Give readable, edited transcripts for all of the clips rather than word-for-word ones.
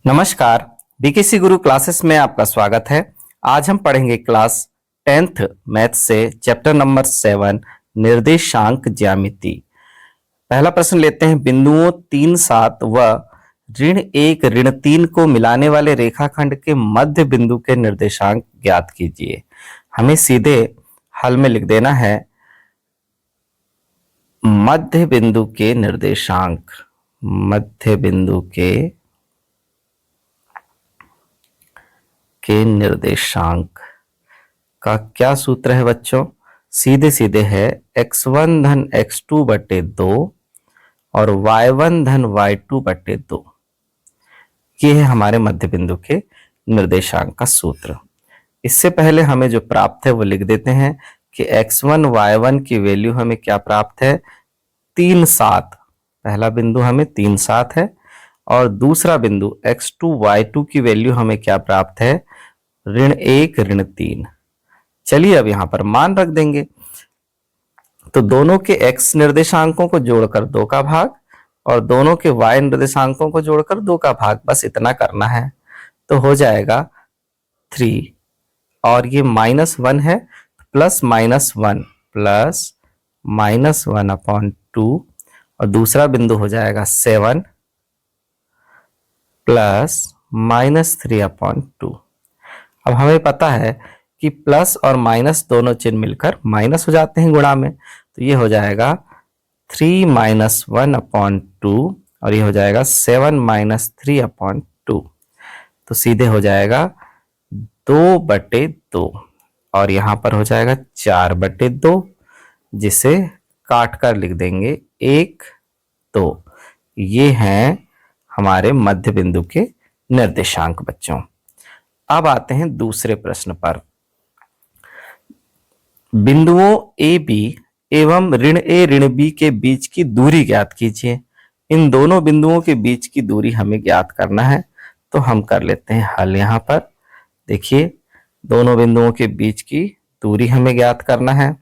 नमस्कार, बीकेसी गुरु क्लासेस में आपका स्वागत है। आज हम पढ़ेंगे क्लास 10th मैथ से चैप्टर नंबर 7 निर्देशांक ज्यामिति। पहला प्रश्न लेते हैं। बिंदुओं 3, 7 व ऋण 1 ऋण 3 को मिलाने वाले रेखाखंड के मध्य बिंदु के निर्देशांक ज्ञात कीजिए। हमें सीधे हल में लिख देना है मध्य बिंदु के निर्देशांक। मध्य बिंदु के निर्देशांक का क्या सूत्र है बच्चों? सीधे सीधे है x1 धन x2 बटे 2 और y1 धन y2 बटे 2। ये है हमारे मध्य बिंदु के निर्देशांक का सूत्र। इससे पहले हमें जो प्राप्त है वो लिख देते हैं कि x1 y1 की वैल्यू हमें क्या प्राप्त है? 3, 7। पहला बिंदु हमें 3, 7 है और दूसरा बिंदु x2 y2 की वैल्यू हमें क्या प्राप्त है? ऋण 1 ऋण 3। चलिए अब यहां पर मान रख देंगे। तो दोनों के x निर्देशांकों को जोड़कर 2 का भाग और दोनों के y निर्देशांकों को जोड़कर 2 का भाग, बस इतना करना है। तो हो जाएगा 3 और ये -1 है, +-1 +-1/2 और दूसरा बिंदु हो जाएगा 7 +-3/2। अब हमें पता है कि प्लस और माइनस दोनों चिन्ह मिलकर माइनस हो जाते हैं गुणा में, तो ये हो जाएगा 3 - 1/2 और ये हो जाएगा 7 - 3/2। तो सीधे हो जाएगा 2/2 और यहां पर हो जाएगा 4/2, जिसे काट कर लिख देंगे 1, 2। ये हैं हमारे मध्य बिंदु के निर्देशांक बच्चों। अब आते हैं दूसरे प्रश्न पर। बिंदुओं ए बी एवं ऋण ऋण बी के बीच की दूरी ज्ञात कीजिए। इन दोनों बिंदुओं के बीच की दूरी हमें ज्ञात करना है, तो हम कर लेते हैं हल। यहां पर देखिए, दोनों बिंदुओं के बीच की दूरी हमें ज्ञात करना है।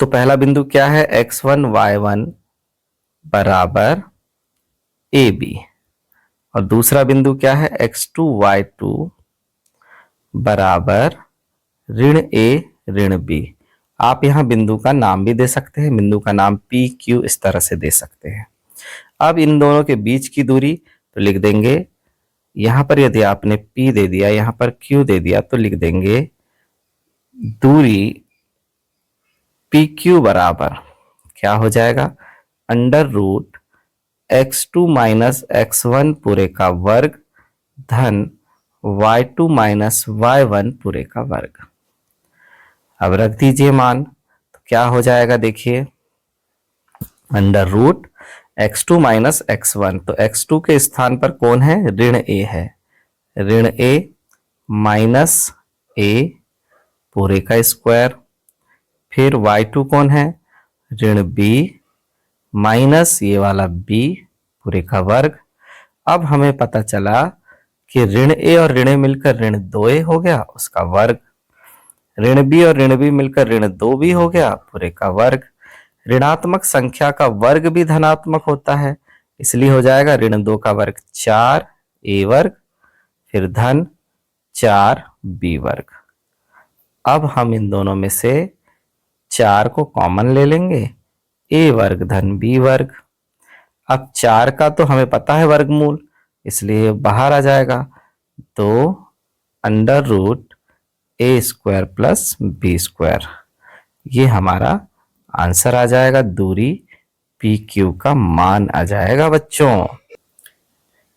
तो पहला बिंदु क्या है? x1 y1 बराबर ए बी और दूसरा बिंदु क्या है? x2 y2 बराबर ऋण ऋण बी। आप यहां बिंदु का नाम भी दे सकते हैं, बिंदु का नाम पी क्यू इस तरह से दे सकते हैं। अब इन दोनों के बीच की दूरी तो लिख देंगे, यहां पर यदि आपने पी दे दिया, यहां पर क्यू दे दिया, तो लिख देंगे दूरी पी क्यू बराबर क्या हो जाएगा? √x2 - x1 पूरे का वर्ग धन y2 - y1 पूरे का वर्ग। अब रख दीजिए मान, तो क्या हो जाएगा? देखिए, √x2 - x1, तो x2 के स्थान पर कौन है? ऋण a है। ऋण a माइनस a पूरे का स्क्वायर, फिर y2 कौन है? ऋण b माइनस ये वाला b पूरे का वर्ग। अब हमें पता चला कि ऋण a और ऋण a मिलकर ऋण 2a हो गया, उसका वर्ग। ऋण b और ऋण b मिलकर ऋण 2b हो गया, पूरे का वर्ग। ऋणात्मक संख्या का वर्ग भी धनात्मक होता है, इसलिए हो जाएगा ऋण 2 का वर्ग 4a वर्ग, फिर धन 4b वर्ग। अब हम इन दोनों में से 4 को कॉमन ले लेंगे, a वर्ग धन b वर्ग। अब 4 का तो हमें पता है वर्गमूल, इसलिए बाहर आ जाएगा, तो √a² + b²। ये हमारा आंसर आ जाएगा, दूरी पी क्यू का मान आ जाएगा बच्चों।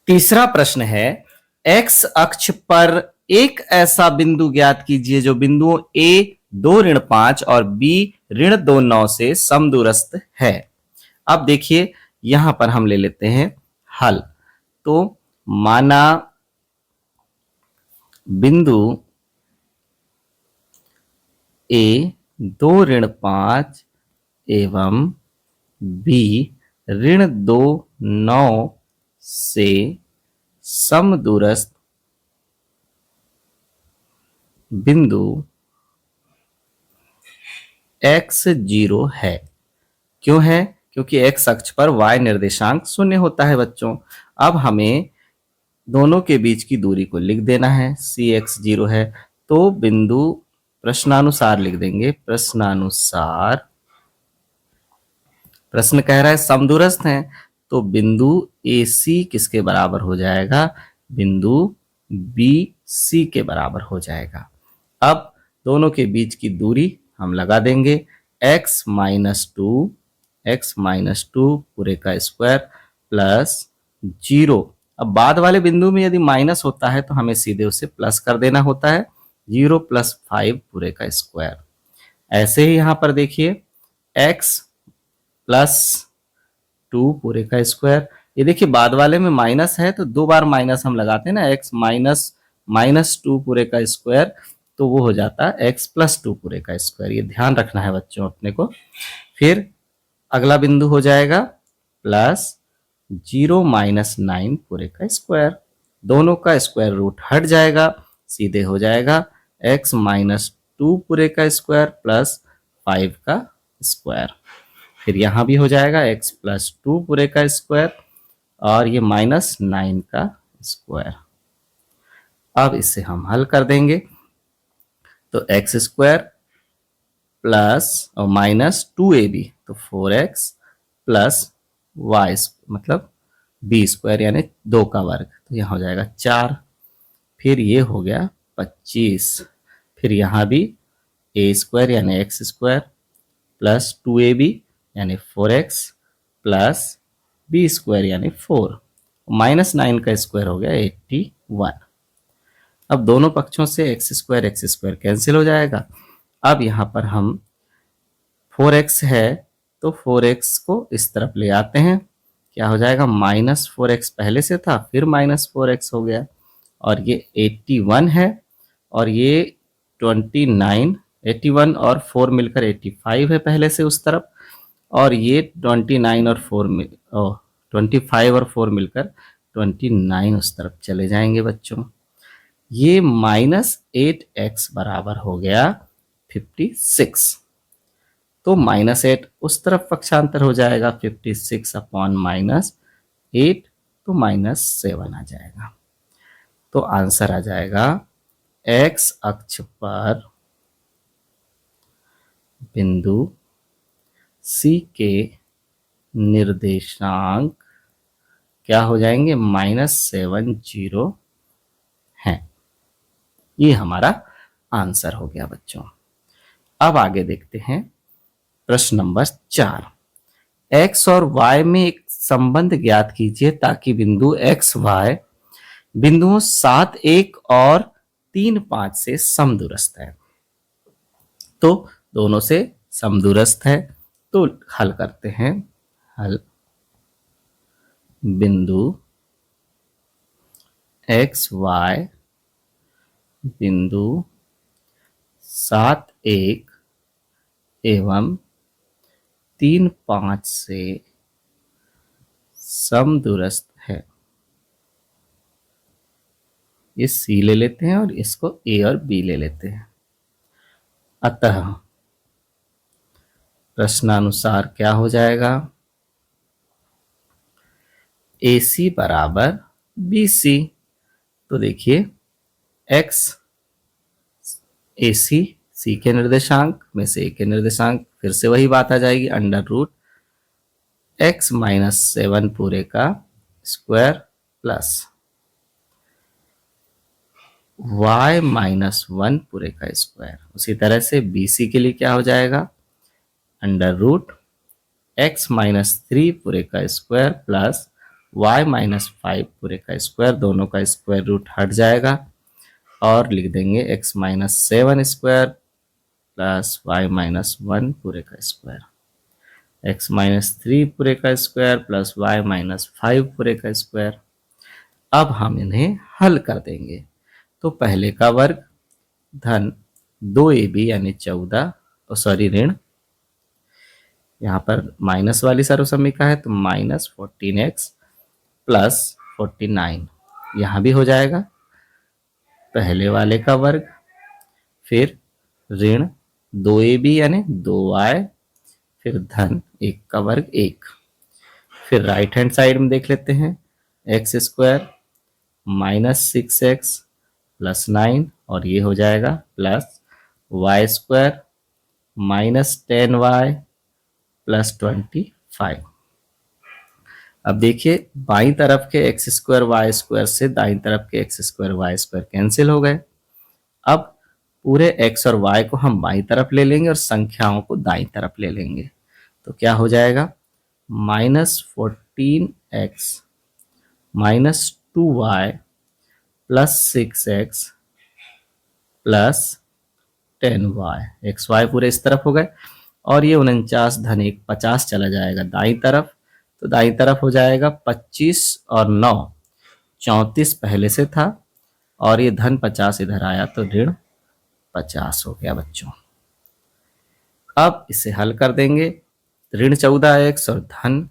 तीसरा प्रश्न है, x अक्ष पर एक ऐसा बिंदु ज्ञात कीजिए जो बिंदुओं a 2-5 और b ऋण 2-9 से समदूरस्थ है। अब देखिए, यहां पर हम ले लेते हैं हल। तो माना बिंदु a 2-5 एवं b ऋण 2-9 से समदूरस्थ बिंदु x0 है। क्यों है? क्योंकि x अक्ष पर y निर्देशांक 0 होता है बच्चों। अब हमें दोनों के बीच की दूरी को लिख देना है। सी एक्स 0 है तो बिंदु प्रश्नानुसार लिख देंगे, प्रश्नानुसार। प्रश्न कह रहा है समदूरस्थ हैं, तो बिंदु ए सी किसके बराबर हो जाएगा, बिंदु बी सी के बराबर हो जाएगा। अब दोनों के बीच की दूरी हम लगा देंगे, x माइनस टू पूरे का स्क्वायर प्लस 0। अब बाद वाले बिंदु में यदि माइनस होता है तो हमें सीधे उसे प्लस कर देना होता है, 0 प्लस 5 पूरे का स्क्वायर। ऐसे ही यहां पर देखिए x प्लस 2 पूरे का स्क्वायर। ये देखिए बाद वाले में माइनस है तो दो बार माइनस हम लगाते हैं ना, x माइनस 2 पूरे का स्क्वायर, तो वो हो जाता है x प्लस 2 पूरे का स्क्वायर। ये ध्यान रखना है बच्चों अपने को। फिर अगला बिंदु हो जाएगा प्लस 0 माइनस 9 पूरे का स्क्वायर। दोनों का स्क्वायर रूट हट जाएगा, सीधे हो जाएगा x माइनस 2 पूरे का स्क्वायर प्लस 5 का स्क्वायर। फिर यहां भी हो जाएगा x प्लस 2 पूरे का स्क्वायर और ये माइनस 9 का स्क्वायर। अब इसे हम हल कर देंगे तो एक्स स्क्वायर प्लस और माइनस 2ab तो 4x प्लस वाई मतलब बी स्क्वायर यानी 2 का वर्ग, तो यहां हो जाएगा 4। फिर ये हो गया 25। फिर यहां भी a स्क्वायर यानी एक्स स्क्वायर प्लस 2ab यानी 4x प्लस बी स्क्वायर यानी 4, माइनस 9 का स्क्वायर हो गया 81। अब दोनों पक्षों से एक्स स्क्वायर कैंसिल हो जाएगा। अब यहां पर हम 4x है तो 4x को इस तरफ ले आते हैं, क्या हो जाएगा माइनस 4x पहले से था फिर माइनस 4x हो गया, और ये 81 है और ये 29, 81 और 4 मिलकर 85 है पहले से उस तरफ, और ये 29 और 4 25 और 4 मिलकर 29 उस तरफ चले जाएंगे बच्चों। ये माइनस 8x बराबर हो गया 56। तो माइनस 8 उस तरफ पक्षांतर हो जाएगा, 56 अपॉन माइनस 8 तो माइनस 7 आ जाएगा। तो आंसर आ जाएगा x अक्ष पर बिंदु C के निर्देशांक क्या हो जाएंगे -7 हैं। ये हमारा आंसर हो गया बच्चों। अब आगे देखते हैं प्रश्न नंबर 4। x और y में एक संबंध ज्ञात कीजिए ताकि बिंदु x y बिंदुओं 7 1 और 3 5 से समदूरस्थ है। तो दोनों से समदूरस्थ है तो हल करते हैं। हल बिंदु x y बिंदु 7 1 एवं 3 5 से समदूरस्थ है। ये C ले लेते हैं और इसको A और B ले लेते हैं। अतः प्रश्नानुसार क्या हो जाएगा, AC बराबर BC। तो देखिए x AC C के निर्देशांक में से A के निर्देशांक, फिर से वही बात आ जाएगी अंडर रूट x माइनस 7 पूरे का स्क्वायर प्लस y माइनस 1 पूरे का स्क्वायर। उसी तरह से BC के लिए क्या हो जाएगा अंडर रूट x माइनस 3 पूरे का स्क्वायर प्लस y माइनस 5 पूरे का स्क्वायर। दोनों का स्क्वायर रूट हट जाएगा और लिख देंगे x minus 7 square plus y minus 1 पूरे का स्क्वायर, x माइनस 3 पूरे का स्क्वायर प्लस y माइनस 5 पूरे का स्क्वायर। अब हम इन्हें हल कर देंगे। तो पहले का वर्ग धन 2ab यानी 14, ऋण, यहाँ पर माइनस वाली सर्वसम्मिका है तो माइनस 14x प्लस 49, यहाँ भी हो जाएगा पहले वाले का वर्ग, फिर ऋण 2ab यानी 2y, फिर धन 1 का वर्ग 1। फिर राइट हैंड साइड में देख लेते हैं एक्स स्क्वायर -6x प्लस 9 और ये हो जाएगा plus Y square -10y plus 25। अब देखिए बाईं तरफ के एक्स स्क्वायर वाई स्क्वायर से दाईं तरफ के x square y square cancel हो गए। अब पूरे एक्स और वाई को हम बाईं तरफ ले लेंगे और संख्याओं को दाईं तरफ ले लेंगे। तो क्या हो जाएगा -14x -2y plus 6x plus 10y। X Y पूरे इस तरफ हो गए और ये 49 धन 1 50 चला जाएगा दाईं तरफ। तो दाईं तरफ हो जाएगा 25 और 9 34 पहले से था और ये धन 50 इधर आया तो ऋण 50 हो गया बच्चों। अब इसे हल कर देंगे। ऋण 14x और धन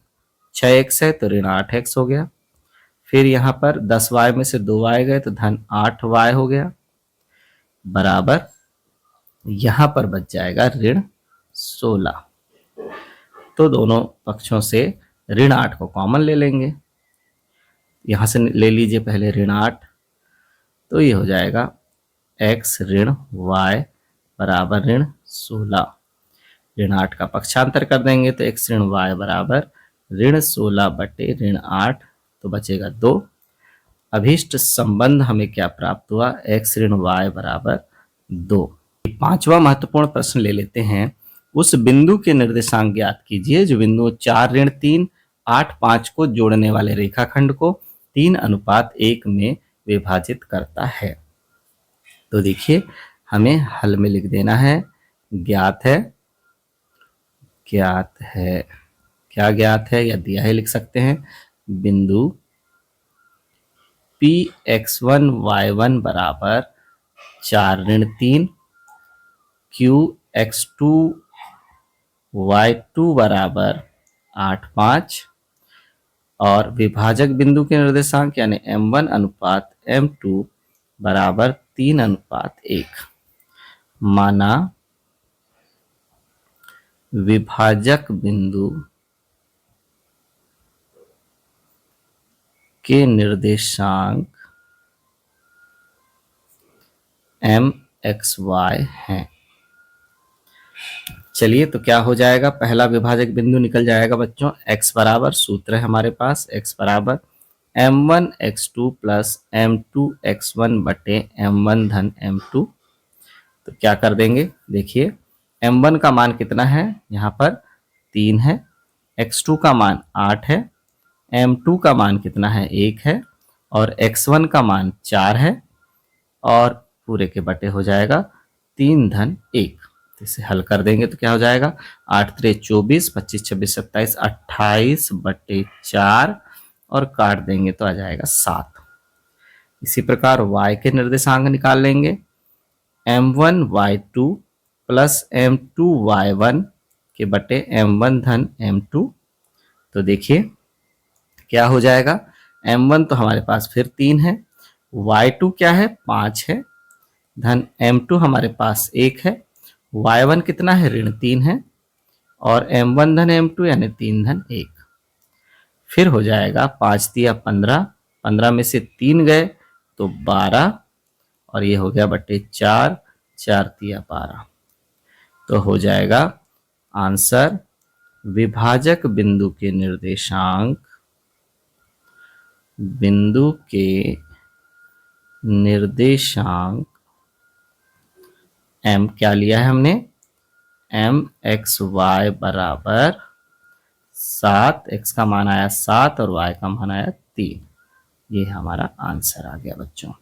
6x है तो ऋण 8x हो गया। फिर यहाँ पर 10y में से 2y गए तो धन 8y हो गया बराबर यहाँ पर बच जाएगा ऋण 16। तो दोनों पक्षों से ऋण 8 को कॉमन ले लेंगे। यहां से ले लीजिए पहले ऋण 8, तो ये हो जाएगा x ऋण y बराबर ऋण 16। ऋण 8 का पक्षांतर कर देंगे तो x ऋण y बराबर ऋण 16 बटे ऋण 8, तो बचेगा 2। अभीष्ट संबंध हमें क्या प्राप्त हुआ, x ऋण y बराबर 2। पांचवा महत्वपूर्ण प्रश्न ले लेते हैं। उस बिंदु के निर्देशांक ज्ञात कीजिए जो बिंदु 4 ऋण 3 8 5 को जोड़ने वाले रेखाखंड को 3:1 में विभाजित करता है। तो देखिए हमें हल में लिख देना है ज्ञात है क्या ज्ञात है या दिया है लिख सकते हैं। बिंदु Px1 y1 बराबर 4 ऋण 3 Qx2 y2 बराबर 8 5 और विभाजक बिंदु के निर्देशांक यानी m1 अनुपात m2 बराबर 3:1। माना विभाजक बिंदु के निर्देशांक mxy हैं। चलिए तो क्या हो जाएगा, पहला विभाजक बिंदु निकल जाएगा बच्चों x बराबर, सूत्र है हमारे पास x बराबर m1 x2 plus m2 x1 बटे m1 धन m2। तो क्या कर देंगे, देखिए m1 का मान कितना है, यहाँ पर 3 है, x2 का मान 8 है, m2 का मान कितना है 1 है और x1 का मान 4 है और पूरे के बटे हो जाएगा 3 धन 1। इसे हल कर देंगे तो क्या हो जाएगा 8 3 24 25 26 27 28 बटे 4 और काट देंगे तो आ जाएगा 7। इसी प्रकार y के निर्देशांक निकाल लेंगे m1 y2 plus m2 y1 के बटे m1 धन m2। तो देखिए क्या हो जाएगा, m1 तो हमारे पास फिर 3 है, y2 क्या है 5 है, धन m2 हमारे पास 1 है, y1 कितना है ऋण 3 है और m1 धन m2 यानी 3 धन 1। फिर हो जाएगा 5 तिया 15, 15 में से 3 गए तो 12 और ये हो गया बटे 4, 4 तिया 12। तो हो जाएगा आंसर विभाजक बिंदु के निर्देशांक m क्या लिया है हमने, mxy बराबर 7, x का मान आया 7 और y का मान आया 3। ये हमारा आंसर आ गया बच्चों।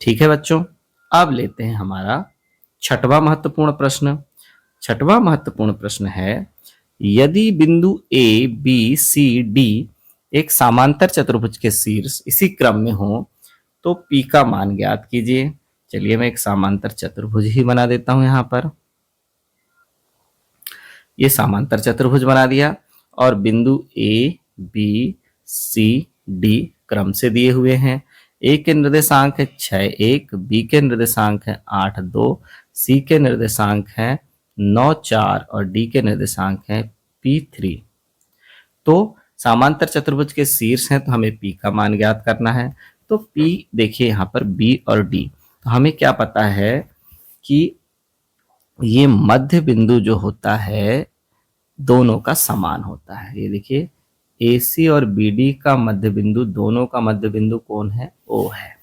ठीक है बच्चों, अब लेते हैं हमारा छठवां महत्वपूर्ण प्रश्न। छठवां महत्वपूर्ण प्रश्न है, यदि बिंदु a b c d एक समांतर चतुर्भुज के शीर्ष इसी क्रम में हो तो p का मान ज्ञात कीजिए। चलिए मैं एक समांतर चतुर्भुज ही बना देता हूं, यहां पर ये समांतर चतुर्भुज बना दिया और बिंदु a b c d क्रम से दिए हुए हैं। a के निर्देशांक है 6 1, b के निर्देशांक है 8 2, c के निर्देशांक है 9 4 और d के निर्देशांक है p3। तो समांतर चतुर्भुज के शीर्ष हैं तो हमें P का मान ज्ञात करना है। तो P देखिए यहाँ पर B और D, तो हमें क्या पता है कि ये मध्य बिंदु जो होता है दोनों का समान होता है। ये देखिए AC और BD का मध्य बिंदु, दोनों का मध्य बिंदु कौन है? O है।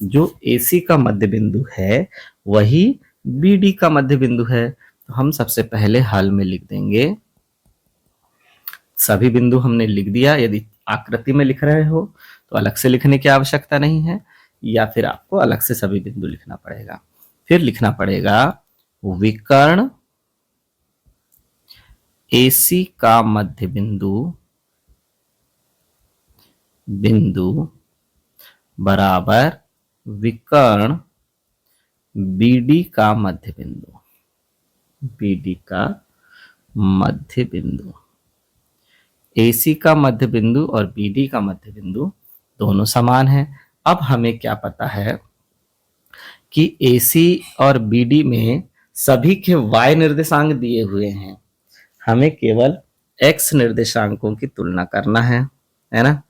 जो AC का मध्य बिंदु है वही BD का मध्य बिंदु है। तो हम सबसे पहले हल में लिख देंगे, सभी बिंदु हमने लिख दिया। यदि आकृति में लिख रहे हो तो अलग से लिखने की आवश्यकता नहीं है, या फिर आपको अलग से सभी बिंदु लिखना पड़ेगा। फिर लिखना पड़ेगा विकर्ण AC का मध्य बिंदु बराबर विकर्ण BD का मध्य बिंदु। AC का मध्य बिंदु और BD का मध्य बिंदु दोनों समान हैं। अब हमें क्या पता है कि AC और BD में सभी के y निर्देशांक दिए हुए हैं, हमें केवल x निर्देशांकों की तुलना करना है ना?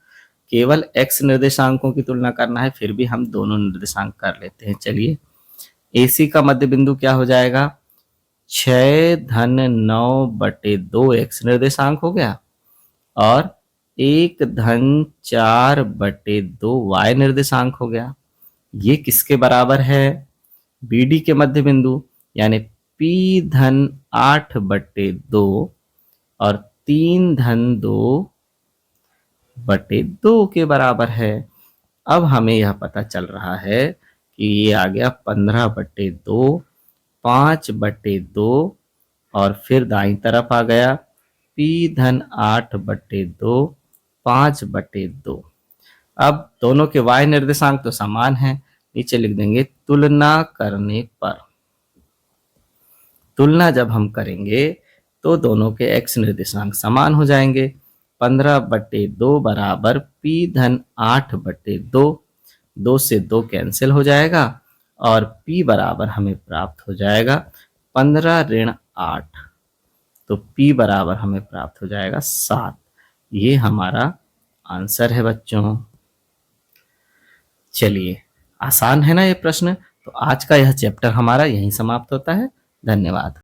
केवल x निर्देशांकों की तुलना करना है, फिर भी हम दोनों निर्देशांक कर लेते हैं। चलिए, AC का मध्य बिंदु क्या हो जाएगा? 6-9/2 x निर्देशांक हो गया, और 1-4/2 y निर्देशांक हो गया। ये किसके बराबर है? BD के मध्य बिंदु, यानी P-8/2 और 3-2/2 के बराबर है। अब हमें यह पता चल रहा है कि ये आ गया 15/2, 5/2, और फिर दाईं तरफ आ गया P-8/2, 5/2। अब दोनों के y निर्देशांक तो समान हैं, नीचे लिख देंगे तुलना करने पर। तुलना जब हम करेंगे तो दोनों के x निर्देशांक समान हो जाएंगे। 15/2 बराबर P-8/2, 2 से 2 कैंसिल हो जाएगा, और P बराबर हमें प्राप्त हो जाएगा 15-8, तो P बराबर हमें प्राप्त हो जाएगा 7। ये हमारा आंसर है बच्चों। चलिए, आसान है ना ये प्रश्न? तो आज का यह चैप्टर हमारा यहीं समाप्त होता है। धन्यवाद।